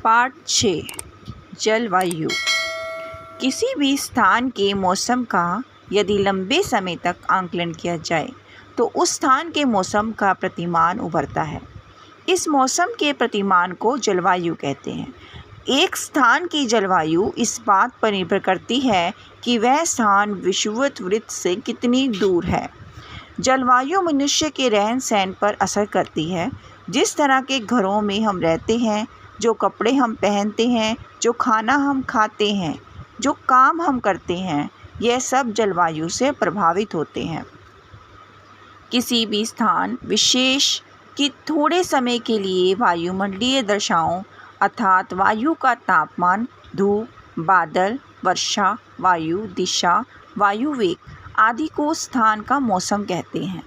Part 6 जलवायु। किसी भी स्थान के मौसम का यदि लंबे समय तक आकलन किया जाए तो उस स्थान के मौसम का प्रतिमान उभरता है। इस मौसम के प्रतिमान को जलवायु कहते हैं। एक स्थान की जलवायु इस बात पर निर्भर करती है कि वह स्थान विषुवत वृत्त से कितनी दूर है। जलवायु मनुष्य के रहन सहन पर असर करती है। जिस तरह के घरों में हम रहते हैं, जो कपड़े हम पहनते हैं, जो खाना हम खाते हैं, जो काम हम करते हैं, यह सब जलवायु से प्रभावित होते हैं। किसी भी स्थान विशेष की थोड़े समय के लिए वायुमंडलीय दशाओं अर्थात वायु का तापमान, धूप, बादल, वर्षा, वायु दिशा, वायु वेग आदि को स्थान का मौसम कहते हैं।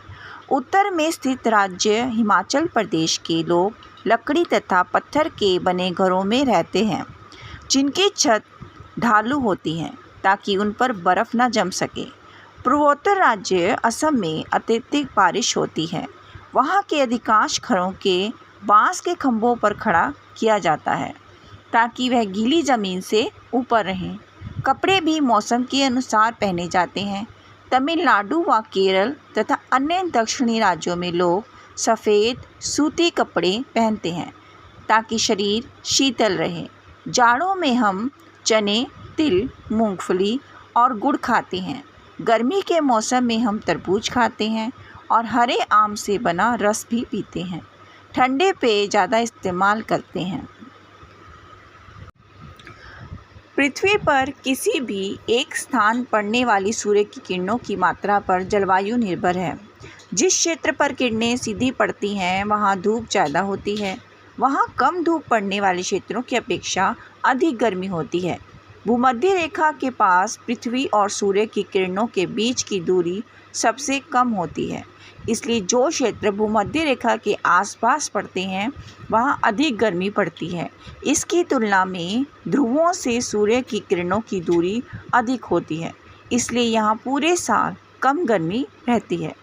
उत्तर में स्थित राज्य हिमाचल प्रदेश के लोग लकड़ी तथा पत्थर के बने घरों में रहते हैं, जिनकी छत ढालू होती हैं ताकि उन पर बर्फ़ न जम सके। पूर्वोत्तर राज्य असम में अत्यधिक बारिश होती है। वहाँ के अधिकांश घरों के बांस के खंभों पर खड़ा किया जाता है ताकि वह गीली ज़मीन से ऊपर रहें। कपड़े भी मौसम के अनुसार पहने जाते हैं। तमिलनाडु व केरल तथा अन्य दक्षिणी राज्यों में लोग सफ़ेद सूती कपड़े पहनते हैं ताकि शरीर शीतल रहे। जाड़ों में हम चने, तिल, मूंगफली और गुड़ खाते हैं। गर्मी के मौसम में हम तरबूज खाते हैं और हरे आम से बना रस भी पीते हैं। ठंडे पेय ज़्यादा इस्तेमाल करते हैं। पृथ्वी पर किसी भी एक स्थान पड़ने वाली सूर्य की किरणों की मात्रा पर जलवायु निर्भर है। जिस क्षेत्र पर किरणें सीधी पड़ती हैं वहाँ धूप ज़्यादा होती है। वहाँ कम धूप पड़ने वाले क्षेत्रों की अपेक्षा अधिक गर्मी होती है। भूमध्य रेखा के पास पृथ्वी और सूर्य की किरणों के बीच की दूरी सबसे कम होती है, इसलिए जो क्षेत्र भूमध्य रेखा के आसपास पड़ते हैं वहाँ अधिक गर्मी पड़ती है। इसकी तुलना में ध्रुवों से सूर्य की किरणों की दूरी अधिक होती है, इसलिए यहाँ पूरे साल कम गर्मी रहती है।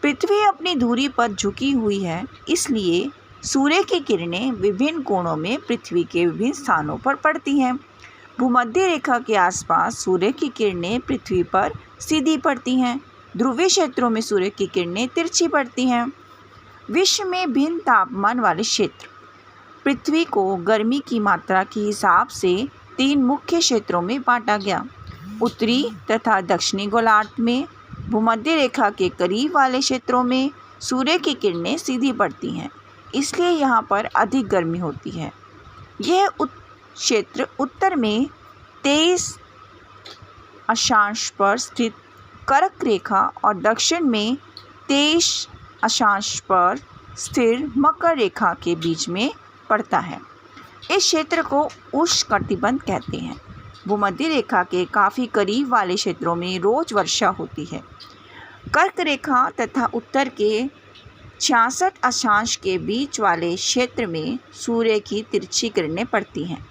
पृथ्वी अपनी दूरी पर झुकी हुई है, इसलिए सूर्य की किरणें विभिन्न कोणों में पृथ्वी के विभिन्न स्थानों पर पड़ती हैं। भूमध्य रेखा के आसपास सूर्य की किरणें पृथ्वी पर सीधी पड़ती हैं। ध्रुवीय क्षेत्रों में सूर्य की किरणें तिरछी पड़ती हैं। विश्व में भिन्न तापमान वाले क्षेत्र। पृथ्वी को गर्मी की मात्रा के हिसाब से 3 मुख्य क्षेत्रों में बांटा गया। उत्तरी तथा दक्षिणी गोलार्ध में भूमध्य रेखा के करीब वाले क्षेत्रों में सूर्य की किरणें सीधी पड़ती हैं, इसलिए यहाँ पर अधिक गर्मी होती है। यह क्षेत्र उत्तर में 23 अक्षांश पर स्थित कर्क रेखा और दक्षिण में 23 अक्षांश पर स्थिर मकर रेखा के बीच में पड़ता है। इस क्षेत्र को उष्णकटिबंध कहते हैं। भूमध्य रेखा के काफ़ी करीब वाले क्षेत्रों में रोज़ वर्षा होती है। कर्क रेखा तथा उत्तर के 66 अक्षांश के बीच वाले क्षेत्र में सूर्य की तिरछी किरणें पड़ती हैं।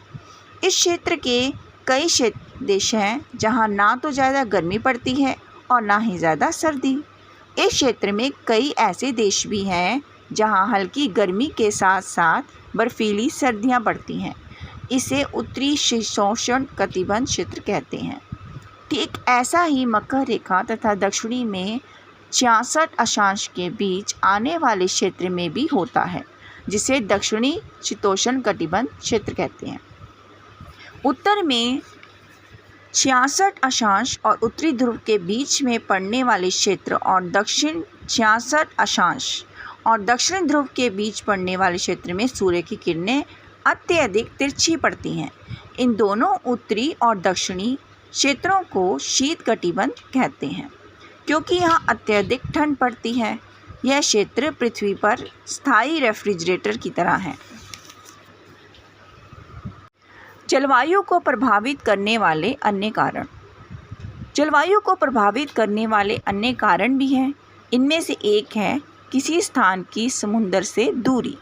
इस क्षेत्र के कई देश हैं जहाँ ना तो ज़्यादा गर्मी पड़ती है और ना ही ज़्यादा सर्दी। इस क्षेत्र में कई ऐसे देश भी हैं जहाँ हल्की गर्मी के साथ साथ बर्फीली सर्दियाँ पड़ती हैं। इसे उत्तरी शीतोष्ण कटिबंध क्षेत्र कहते हैं। ठीक ऐसा ही मकर रेखा तथा दक्षिणी में 66 अक्षांश के बीच आने वाले क्षेत्र में भी होता है, जिसे दक्षिणी शीतोष्ण कटिबंध क्षेत्र कहते हैं। उत्तर में 66 अक्षांश और उत्तरी ध्रुव के बीच में पड़ने वाले क्षेत्र और दक्षिण 66 अक्षांश और दक्षिण ध्रुव के बीच पड़ने वाले क्षेत्र में सूर्य की किरणें अत्यधिक तिरछी पड़ती हैं। इन दोनों उत्तरी और दक्षिणी क्षेत्रों को शीत कटिबंध कहते हैं, क्योंकि यहाँ अत्यधिक ठंड पड़ती है। यह क्षेत्र पृथ्वी पर स्थायी रेफ्रिजरेटर की तरह है। जलवायु को प्रभावित करने वाले अन्य कारण। जलवायु को प्रभावित करने वाले अन्य कारण भी हैं। इनमें से एक है किसी स्थान की समुद्र से दूरी।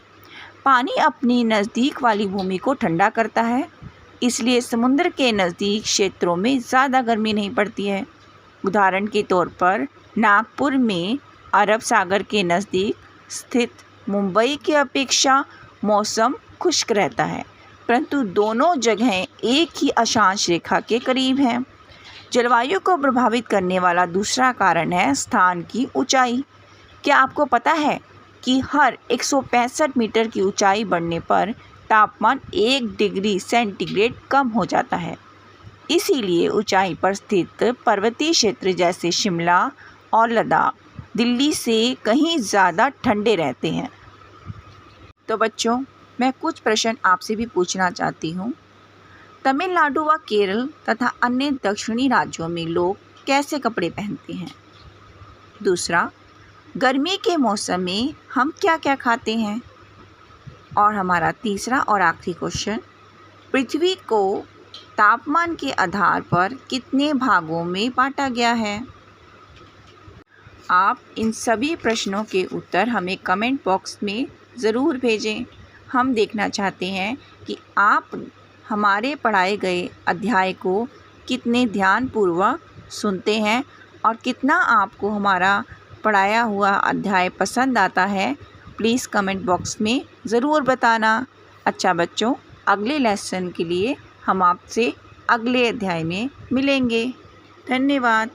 पानी अपनी नज़दीक वाली भूमि को ठंडा करता है, इसलिए समुद्र के नज़दीक क्षेत्रों में ज़्यादा गर्मी नहीं पड़ती है। उदाहरण के तौर पर नागपुर में अरब सागर के नज़दीक स्थित मुंबई की अपेक्षा मौसम खुश्क रहता है, परंतु दोनों जगहें एक ही अक्षांश रेखा के करीब हैं। जलवायु को प्रभावित करने वाला दूसरा कारण है स्थान की ऊंचाई। क्या आपको पता है कि हर 165 मीटर की ऊंचाई बढ़ने पर तापमान 1 डिग्री सेंटीग्रेड कम हो जाता है। इसीलिए ऊंचाई पर स्थित पर्वतीय क्षेत्र जैसे शिमला और लद्दाख दिल्ली से कहीं ज़्यादा ठंडे रहते हैं। तो बच्चों, मैं कुछ प्रश्न आपसे भी पूछना चाहती हूँ। तमिलनाडु व केरल तथा अन्य दक्षिणी राज्यों में लोग कैसे कपड़े पहनते हैं? दूसरा, गर्मी के मौसम में हम क्या क्या खाते हैं? और हमारा तीसरा और आखिरी क्वेश्चन, पृथ्वी को तापमान के आधार पर कितने भागों में बांटा गया है? आप इन सभी प्रश्नों के उत्तर हमें कमेंट बॉक्स में ज़रूर भेजें। हम देखना चाहते हैं कि आप हमारे पढ़ाए गए अध्याय को कितने ध्यानपूर्वक सुनते हैं और कितना आपको हमारा पढ़ाया हुआ अध्याय पसंद आता है। प्लीज़ कमेंट बॉक्स में ज़रूर बताना। अच्छा बच्चों, अगले लेसन के लिए हम आपसे अगले अध्याय में मिलेंगे। धन्यवाद।